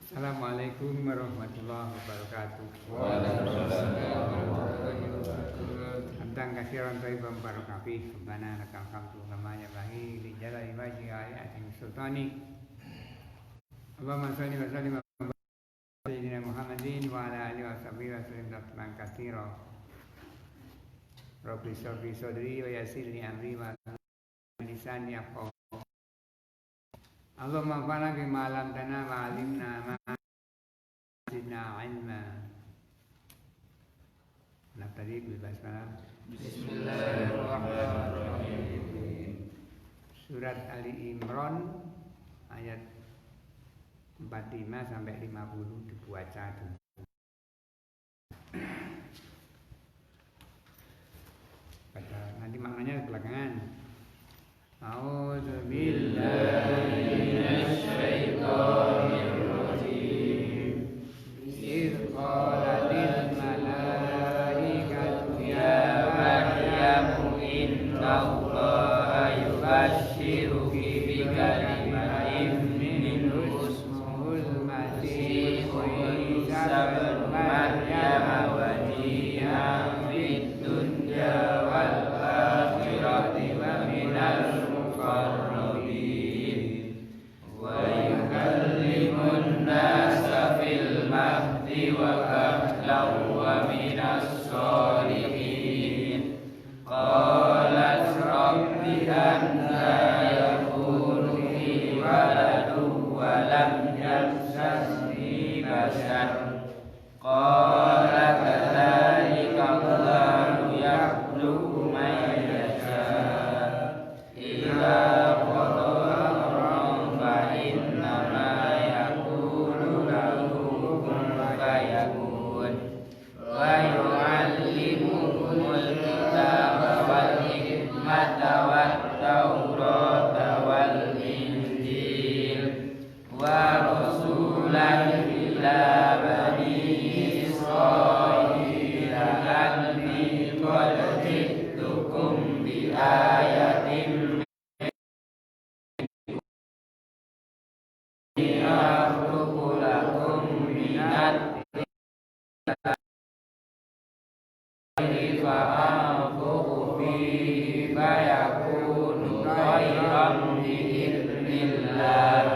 Assalamualaikum warahmatullahi wabarakatuh. Waalaikumsalam warahmatullahi wabarakatuh. Hamdan katsiran thayyiban barakan fihi. Rabbana lakal hamdu kama yanbaghi li jalali wajhika wa azimi sultanik. Allahumma shalli wa sallim ala sayyidina Muhammadin wa ala alihi wa sahbihi wa sallim tasliman katsiran. Rabbi shrah li sadri wa yassir li amri wa hlul lisani yafqahu. Allahumma anfa'na bima 'allamtana wa 'allimna ma zidna 'ilma. Nabtadi bil basmalah. Bismillahirrahmanirrahim. Surat Ali Imran ayat 45 sampai 50 dibaca dulu. Baca nanti maknanya belakangan. A'udzu billahi minasy syaithanir rajim. Idz qalatil malaikatu ya Maryamu innallaha yubashshiruki bi kalimatin minhu ismuhul Masih Isa ibnu Maryam wajihan fid dunya wal akhirati wa minal wa yukallimun nasa fil mahdi wa kahlan wa minas sholihin. Qalat rabbi anna yakunu li waladun wa lam yamsasni bashar. Qala kadzalika Allahu yakhluqu man yasha. Idza qada amran fa innama yaqulu lahu kun fayakun. Wa yu'allimuhumul kitaba wal hikmata wat taurata wal injil wa rasulan ila bani Israila anni qad ji'tukum bi ayatin akhluqu lakum minat fa anfukhu fihi fayakunu khairan bi'idznillah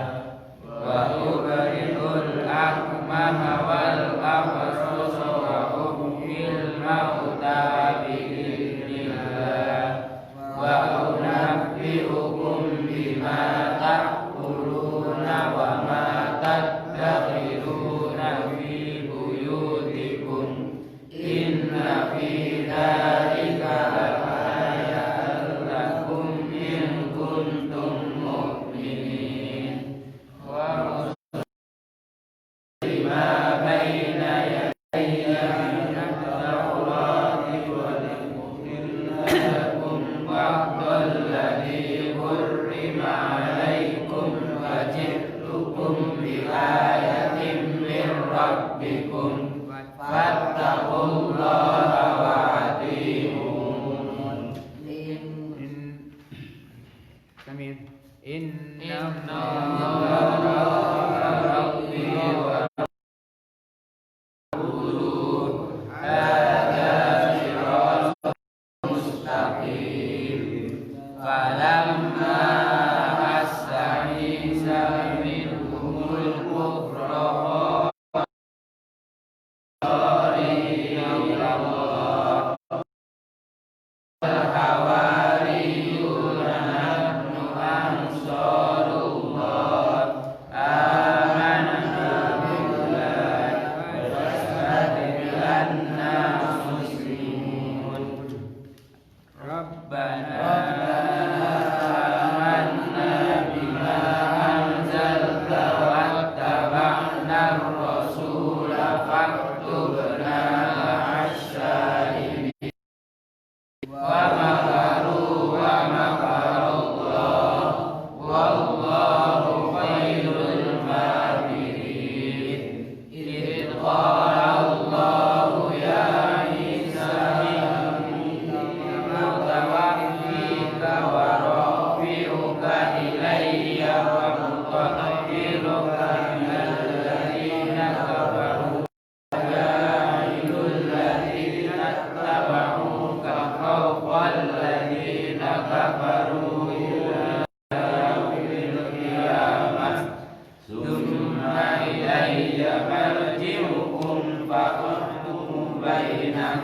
wa ubri'ul akmaha wal abrasa wa uhmil mauta bi'idznillah wa unabbi'ukum bima ta'kuluna wa ma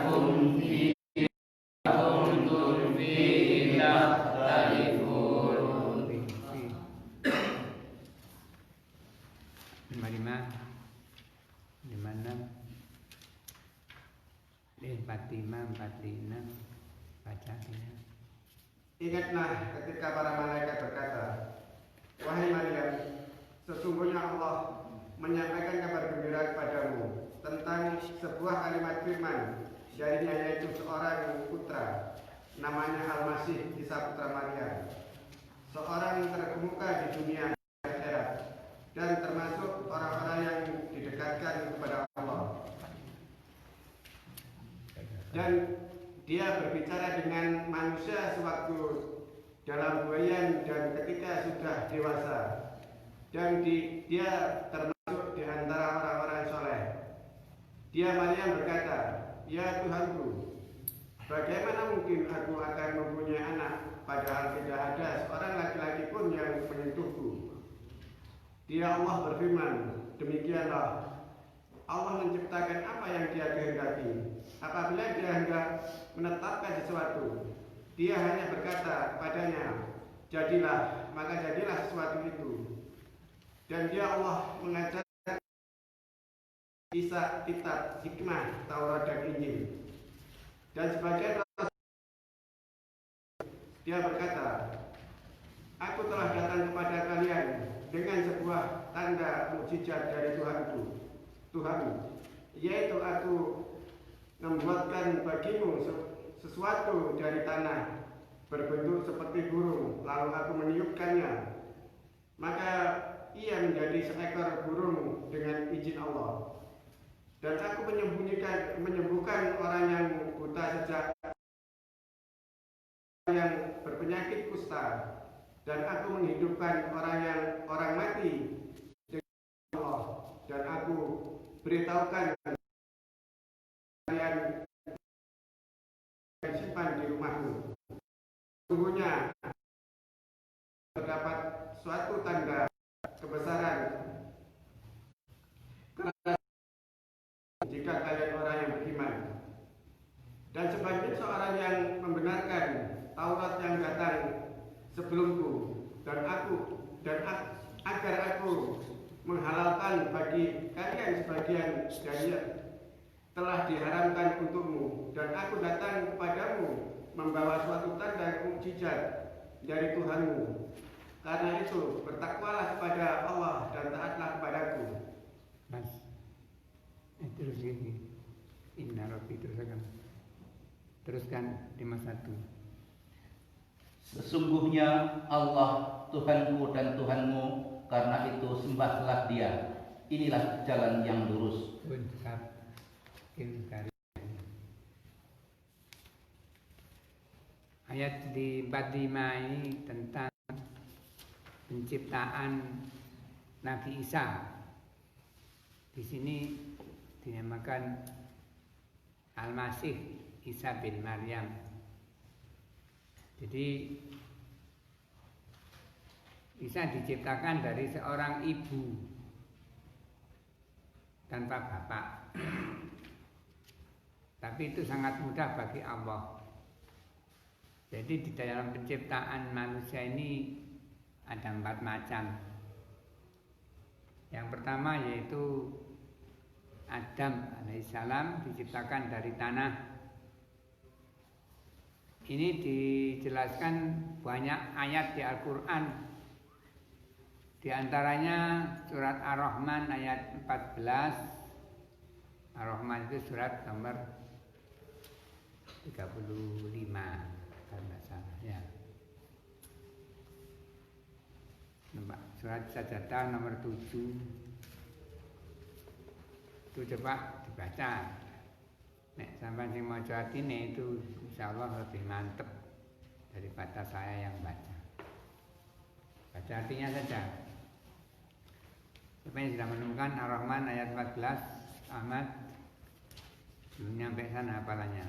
lakum fihi kuntum fihi takhtalifun. Lima enam, 45, 46 baca ya. Ingatlah ketika para malaikat berkata, wahai Maryam, sesungguhnya Allah menyampaikan kabar gembira kepadamu tentang sebuah kalimat firman darinya, yaitu seorang putra namanya Al-Masih Isa putra Maryam, seorang terkemuka di dunia dan akhirat, dan termasuk orang-orang yang didekatkan kepada Allah. Dan dia berbicara dengan manusia sewaktu dalam buayan dan ketika sudah dewasa. Dan dia termasuk di antara orang-orang soleh. Dia Maryam berkata, ya Tuhanku, bagaimana mungkin aku akan mempunyai anak padahal tidak ada seorang laki-laki pun yang menyentuhku. Dia Allah berfirman, demikianlah Allah menciptakan apa yang dia kehendaki. Apabila dia hendak menetapkan sesuatu, dia hanya berkata kepadanya, jadilah, maka jadilah sesuatu itu. Dan dia Allah mengajarkan Isa kitab, hikmah, Taurat dan Injil. Dan sebagian dia berkata, aku telah datang kepada kalian dengan sebuah tanda mukjizat dari Tuhanmu, yaitu aku membuatkan bagimu sesuatu dari tanah berbentuk seperti burung, lalu aku meniupkannya, maka ia menjadi seekor burung dengan izin Allah. Dan aku menyembuhkan orang yang buta sejak yang berpenyakit kusta, dan aku menghidupkan orang mati dengan Allah, dan aku beritahukan kalian simpan di rumahmu. Sungguhnya terdapat suatu tanda kebesaran jika kalian orang yang beriman. Dan sebagian seorang yang membenarkan Taurat yang datang sebelumku, dan agar aku menghalalkan bagi kalian sebagian dari telah diharamkan untukmu, dan aku datang kepadamu membawa suatu tanda mukjizat dari Tuhanmu. Karena itu bertakwalah kepada Allah dan taatlah kepadaku. Mas, terus gini, Inna Rabbi teruskan 51. Sesungguhnya Allah Tuhanku dan Tuhanmu, karena itu sembahlah Dia. Inilah jalan yang lurus. Ayat di 45 ini tentang penciptaan Nabi Isa. Di sini dinamakan Al-Masih Isa bin Maryam. Jadi Isa diciptakan dari seorang ibu tanpa bapak. Tapi itu sangat mudah bagi Allah. Jadi di dalam penciptaan manusia ini ada 4 macam. Yang pertama yaitu Adam alaihissalam diciptakan dari tanah. Ini dijelaskan banyak ayat di Al-Quran. Di antaranya surat Ar-Rahman ayat 14. Ar-Rahman itu surat nomor 35 kalau tidak salah ya. Surat Sajadah nomor 7. Itu coba dibaca. Nek sampai sing maca atine itu insyaallah lebih mantep daripada saya yang baca. Baca artinya saja. Siapa yang sudah menemukan Ar-Rahman ayat 14, Ahmad belum nyampe sana hafalannya.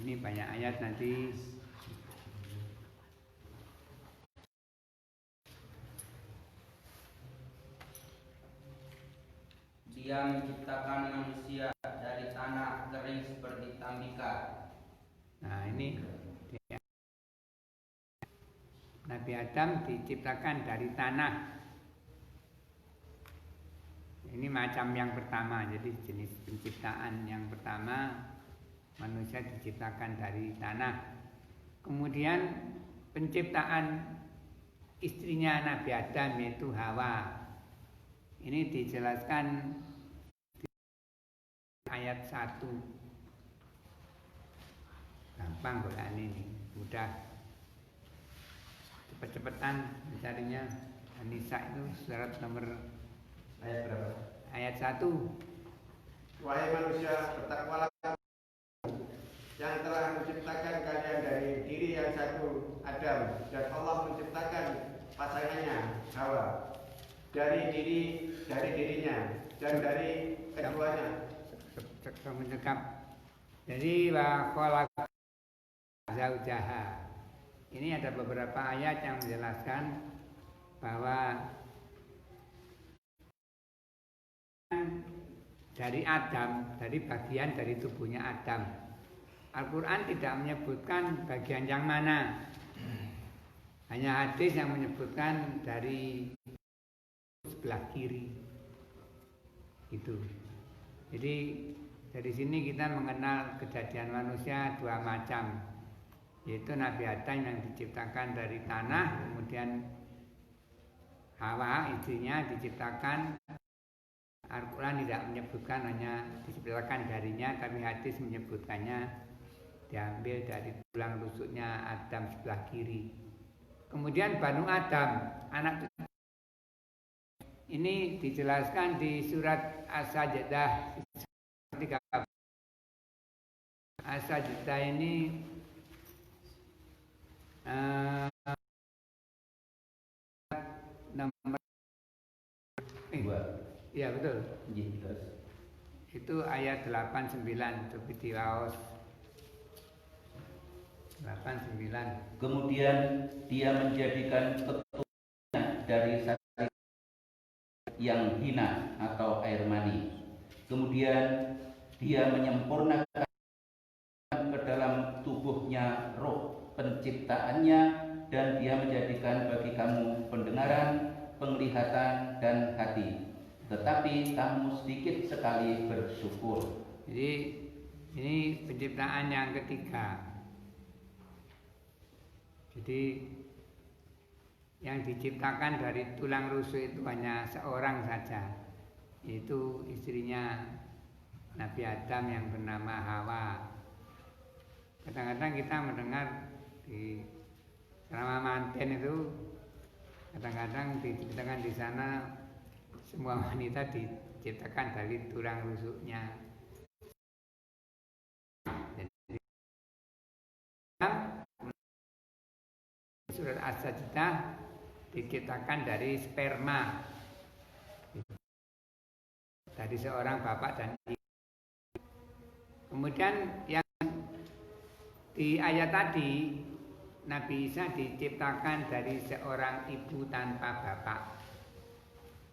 Ini banyak ayat nanti Dia menciptakan manusia dari tanah kering seperti tambika. Nah ini Nabi Adam diciptakan dari tanah. Ini macam yang pertama, jadi jenis penciptaan yang pertama manusia diciptakan dari tanah. Kemudian penciptaan istrinya Nabi Adam yaitu Hawa. Ini dijelaskan di ayat 1. Gampang bukan ini, mudah. Cepet-cepetan mencarinya. An-Nisa itu surat nomor Ayat berapa? ayat 1. Wahai manusia, bertakwalah yang telah menciptakan kalian dari diri yang satu, Adam, dan Allah menciptakan pasangannya, Hawa, dari dirinya dan dari keduanya. Mencekap. Jadi wa khalaqa zaujaha. Ini ada beberapa ayat yang menjelaskan bahwa dari Adam, dari bagian dari tubuhnya Adam. Al-Quran tidak menyebutkan bagian yang mana. Hanya hadis yang menyebutkan dari sebelah kiri. Gitu. Jadi dari sini kita mengenal kejadian manusia dua macam, yaitu Nabi Adam yang diciptakan dari tanah, kemudian Hawa istrinya diciptakan. Al-Quran tidak menyebutkan hanya diciptakan darinya, tapi hadis menyebutkannya diambil dari tulang rusuknya Adam sebelah kiri. Kemudian Banu Adam, anak ini dijelaskan di surat As-Sajdah 3. As-Sajdah ini nomor 2. Iya betul. Jelas. Itu ayat 89 tapi di Laos 89. Kemudian dia menjadikan keturunannya dari sari yang hina atau air mani. Kemudian dia menyempurnakan ke dalam tubuhnya roh penciptaannya, dan dia menjadikan bagi kamu pendengaran, penglihatan, dan hati. Tetapi kamu sedikit sekali bersyukur. Jadi ini penciptaan yang ketiga. Jadi yang diciptakan dari tulang rusuk itu hanya seorang saja, yaitu istrinya Nabi Adam yang bernama Hawa. Kadang-kadang kita mendengar di ceramah manten itu, kadang-kadang diceritakan di sana semua wanita diciptakan dari tulang rusuknya. Jadi, surat As-Sajdah diciptakan dari sperma dari seorang bapak dan ibu. Kemudian yang di ayat tadi Nabi Isa diciptakan dari seorang ibu tanpa bapak.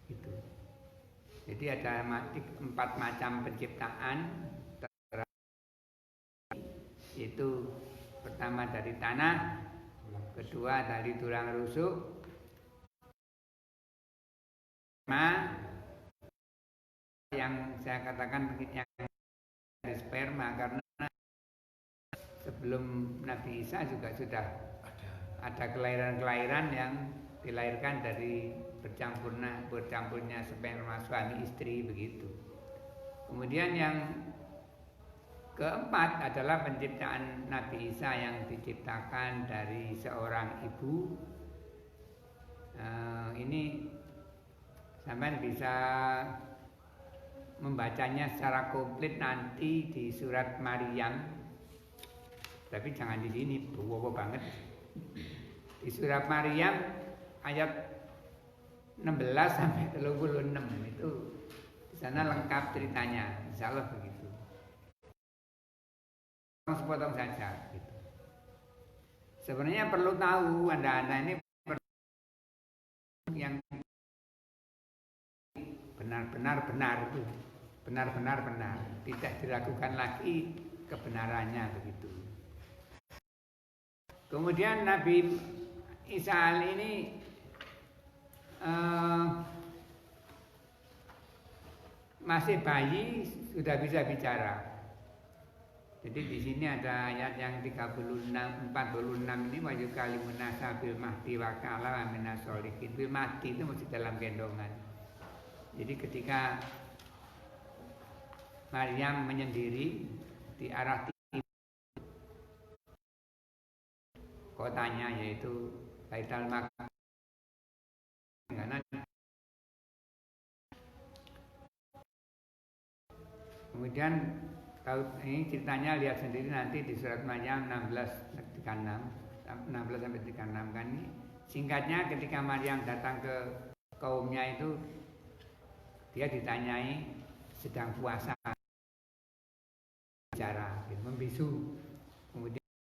Gitu. Jadi ada 4 macam penciptaan, yaitu pertama dari tanah, kedua dari tulang rusuk, yang saya katakan yang dari sperma, karena sebelum Nabi Isa juga sudah ada kelahiran-kelahiran yang dilahirkan dari bercampurnya sperma suami istri begitu. Kemudian yang keempat adalah penciptaan Nabi Isa yang diciptakan dari seorang ibu. Ini sampean bisa membacanya secara komplit nanti di surat Maryam. Tapi jangan di sini, bawa banget. Di surat Maryam ayat 16 sampai 36 itu di sana lengkap ceritanya, insyaallah begitu. Sepotong saja gitu. Sebenarnya perlu tahu Anda ini yang benar-benar benar itu. benar-benar benar, tidak diragukan lagi kebenarannya begitu. Kemudian Nabi Isa ini masih bayi sudah bisa bicara. Jadi di sini ada ayat yang 46 ini wa yukalimun nasa bil mahdi wa kala minas solihin. Bil mahdi itu masih dalam gendongan. Jadi ketika Maryam menyendiri di arah timur kotanya yaitu Baitul Maqdis. Kemudian kalau ini ceritanya lihat sendiri nanti di surat Maryam 16 sampai 36 kan ini. Singkatnya ketika Maryam datang ke kaumnya itu dia ditanyai sedang puasa bicara, membisu. Kemudian